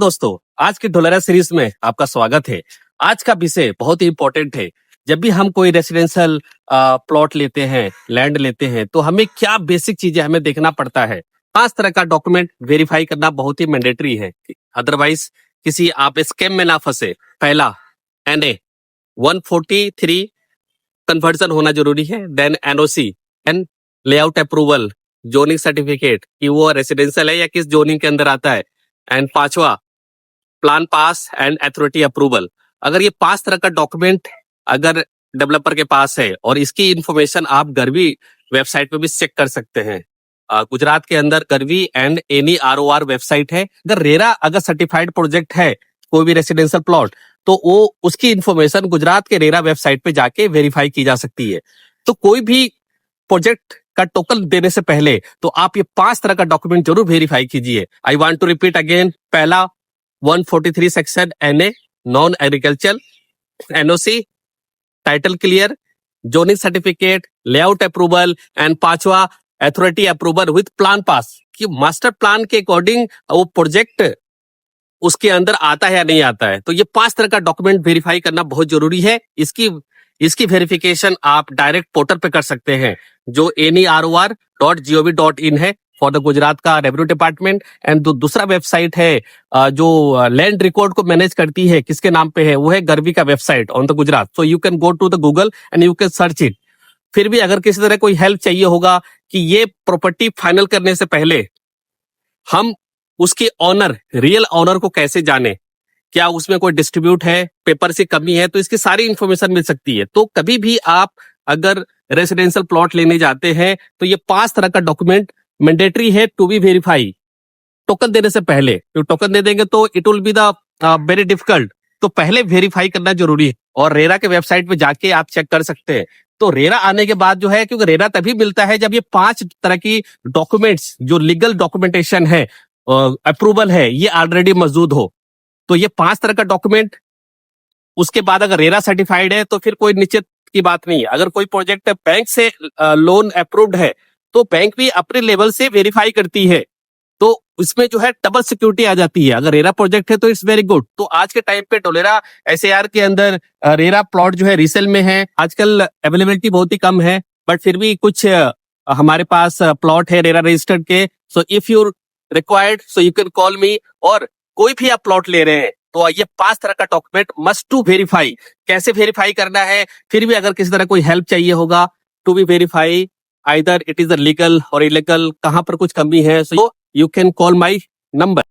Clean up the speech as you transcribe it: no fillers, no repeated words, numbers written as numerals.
दोस्तों, आज की ढोलरा सीरीज में आपका स्वागत है। आज का विषय बहुत ही इंपॉर्टेंट है। जब भी हम कोई रेसिडेंशियल प्लॉट लेते हैं, लैंड लेते हैं, तो हमें क्या बेसिक चीजें हमें देखना पड़ता है। 5 तरह का डॉक्यूमेंट वेरीफाई करना बहुत ही मैंडेटरी है, अदरवाइज किसी आप स्कैम में ना फंसे। पहला, NA 143 कन्वर्जन होना जरूरी है। Then NOC and layout approval, zoning certificate कि वो रेसिडेंशियल है या किस जोनिंग के अंदर आता है। एंड 5वां, plan pass and authority approval. अगर ये 5 तरह का डॉक्यूमेंट अगर डेवलपर के पास है, और इसकी इंफॉर्मेशन आप गर्वी वेबसाइट पे भी चेक कर सकते हैं। गुजरात के अंदर गर्वी एंड एनी ROR वेबसाइट है। अगर रेरा अगर सर्टिफाइड प्रोजेक्ट है कोई भी रेसिडेंशियल प्लॉट, तो वो उसकी इंफॉर्मेशन गुजरात के रेरा वेबसाइट पे जाके वेरीफाई की जा सकती है। तो कोई भी प्रोजेक्ट का टोकन देने से पहले तो आप ये 5 तरह का डॉक्यूमेंट जरूर वेरीफाई कीजिए। I want to repeat again. पहला 143 section NA non agriculture, NOC title clear, zoning certificate, layout approval and 5वां authority approval with plan pass कि मास्टर प्लान के अकॉर्डिंग वो प्रोजेक्ट उसके अंदर आता है या नहीं आता है। तो ये 5 तरह का डॉक्यूमेंट वेरीफाई करना बहुत जरूरी है। इसकी वेरिफिकेशन आप डायरेक्ट पोर्टल पे कर सकते हैं, जो neror.gov.in है फॉर द गुजरात का रेवेन्यू डिपार्टमेंट। एंड दूसरा वेबसाइट है जो लैंड रिकॉर्ड को मैनेज करती है, किसके नाम पे है, वो है गर्वी का website on the Gujarat. So you can go to the Google and you can search it. फिर भी अगर किसी तरह कोई हेल्प चाहिए होगा कि ये प्रॉपर्टी फाइनल करने से पहले हम उसके ऑनर, रियल ऑनर को कैसे जाने, क्या उसमें कोई डिस्ट्रीब्यूट है, पेपर से कमी है, तो इसकी सारी इंफॉर्मेशन मिल सकती है। तो कभी भी आप अगर रेसिडेंशियल प्लॉट लेने जाते हैं तो ये 5 तरह का डॉक्यूमेंट मैंडेटरी है टू बी वेरीफाई टोकन देने से पहले। तो टोकन दे देंगे तो it will be the very difficult, तो पहले वेरीफाई करना जरूरी है। और रेरा के वेबसाइट पे जाके आप चेक कर सकते हैं। तो रेरा आने के बाद जो है, क्योंकि रेरा तभी मिलता है जब ये 5 तरह की डॉक्यूमेंट्स, जो लीगल डॉक्यूमेंटेशन है, अप्रूवल है, ये ऑलरेडी मौजूद हो। तो ये 5 तरह का डॉक्यूमेंट, उसके बाद अगर रेरा सर्टिफाइड है तो फिर कोई निश्चित की बात नहीं है। अगर कोई प्रोजेक्ट बैंक से लोन अप्रूव्ड है तो बैंक भी अपने लेवल से वेरीफाई करती है। तो इसमें जो है डबल सिक्योरिटी आ जाती है। अगर रेरा प्रोजेक्ट है तो इट्स वेरी गुड। तो आज के टाइम पे ढोलेरा SAR के अंदर रेरा प्लॉट जो है रीसेल में है। आजकल अवेलेबिलिटी बहुत ही कम है, बट फिर भी कुछ हमारे पास प्लॉट है रेरा रजिस्टर्ड के। So if you required so you can call मी। और कोई भी आप प्लॉट ले रहे हैं तो ये 5 तरह का डॉक्यूमेंट मस्ट टू वेरीफाई। कैसे वेरीफाई करना है, फिर भी अगर किसी तरह कोई हेल्प चाहिए होगा to be verify, either it is legal और इलीगल, कहां पर कुछ कमी है, so you can call my number.